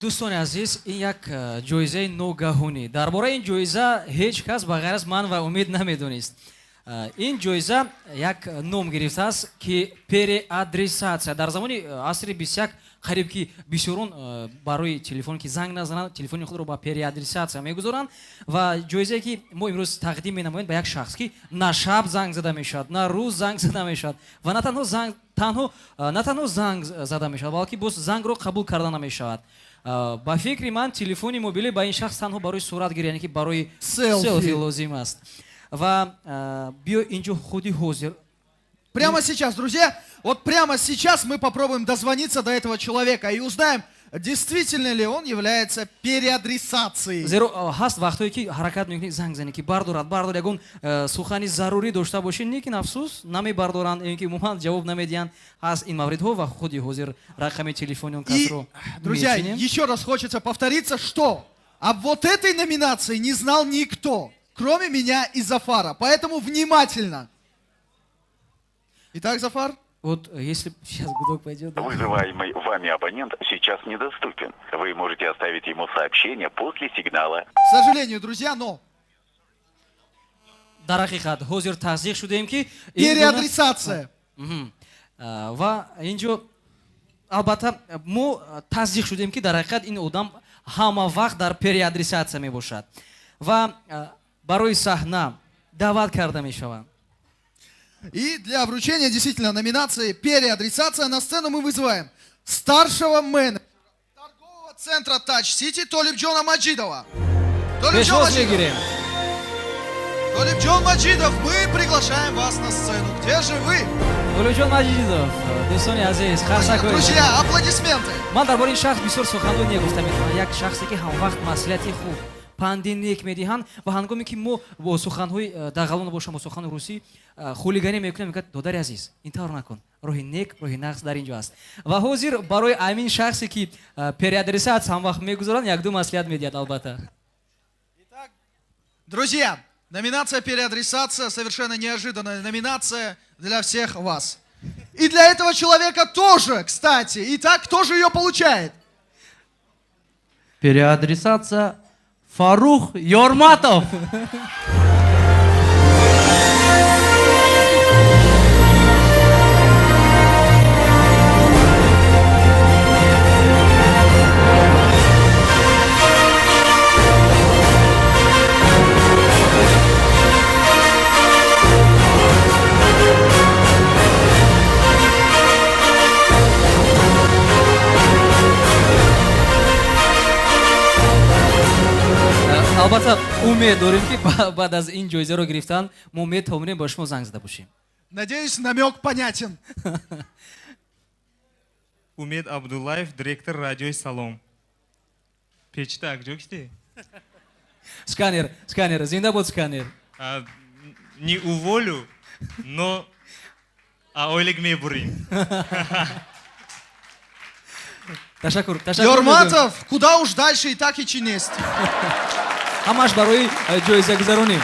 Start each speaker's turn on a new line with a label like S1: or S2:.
S1: دوستان عزیز این یک جایزه نوگهانی درباره این جایزه هیچ کس بغیر از من و امید نمیدونست. این جایزه یک نام گرفته است که پری ادریساتسیا در زمان عصر 21 قریب که بسیارون برای تلفن که زنگ نزنند تلفن خود رو با پری ادریساتسیا میگذارند و جایزه که ما امروز تقدیم می‌نماییم به یک شخص که نه شب زنگ زده میشد نه روز زنگ زده میشد و نه تنها زنگ زده میشد بلکه باز زنگ رو قبول کرده نمیشود. با فکر من تلفن موبیلی با این شخص تنها برای صورت گیری یعنی که برای سلفی لازم است و بیا اینجا خودی حاضر.
S2: Прямо сейчас, друзья, вот прямо сейчас мы попробуем дозвониться до этого человека и узнаем, действительно ли он является переадресацией.
S1: زیرا هست وقتی که حرکت میکنی زنگ زنی که بردار یگون سخنی ضروری داشته باشین نیکن افسوس نمی بردارن اینکه مومنت جواب نمیدین هست این مورد ها و خودی حاضر رقم تلفن اون کس رو
S2: друзья, еще раз хочется повториться, что об вот этой номинации не знал никто, кроме меня и Зафара. Поэтому внимательно. Итак, Зафар.
S1: Вот если сейчас гудок пойдет. Да?
S3: Вызываемый вами абонент сейчас недоступен. Вы можете оставить ему сообщение после сигнала.
S2: К сожалению, друзья, но
S1: در حقیقت حاضر تصدیق شدیم که
S2: переадресация.
S1: و اینجا البته ما تصدیق شدیم که در حقیقت این آدم همه وقت در переадресация می باشد و برای صحنه دعوت کرده می شود.
S2: И для вручения действительно номинации переадресация на сцену мы вызываем старшего менеджера торгового центра Touch City Толибджона Маджидова. Толибджон Маджидов, мы приглашаем вас на сцену. Где же вы?
S1: Толибджон Маджидов, دوستان عزیز خرسا کنید.
S2: Друзья, аплодисменты.
S1: من درباره این شخص بسیار سخنرانی گفتم یک شخصی که هم وقت مسئولیتی خوب پاندینیک میدهند و هنگامی که ما با سخن‌های داغالون باشیم با سخن روسی خولگانی میکنیم میگه دادر عزیز اینطور نکن روح نیک روح نقص در اینجا است و حاضر برای همین شخصی که переадресация هم وقت میگذارن یک دو مسئولیت میدید البته.
S2: Итак, друзья, номинация переадресация совершенно неожиданная номинация для всех вас. И для этого человека тоже, кстати. Итак, кто же ее получает?
S4: Переадресация Фарух Йорматов.
S1: البته امید داریم که بعد از این جایزه رو گرفتن ما میتونیم با شما زنگ زده باشیم.
S2: Надеюсь, намек понятен.
S5: Умед Абдуллаев, директор радио Салом. Печтак, джоксти?
S1: Сканер, зинда буд сканер.
S5: Не уволю, но ойлик ме бурим.
S1: Ташакур.
S2: Йорматов, куда уж дальше и так и чинесть.
S1: همش برای جایزه گذارونیم.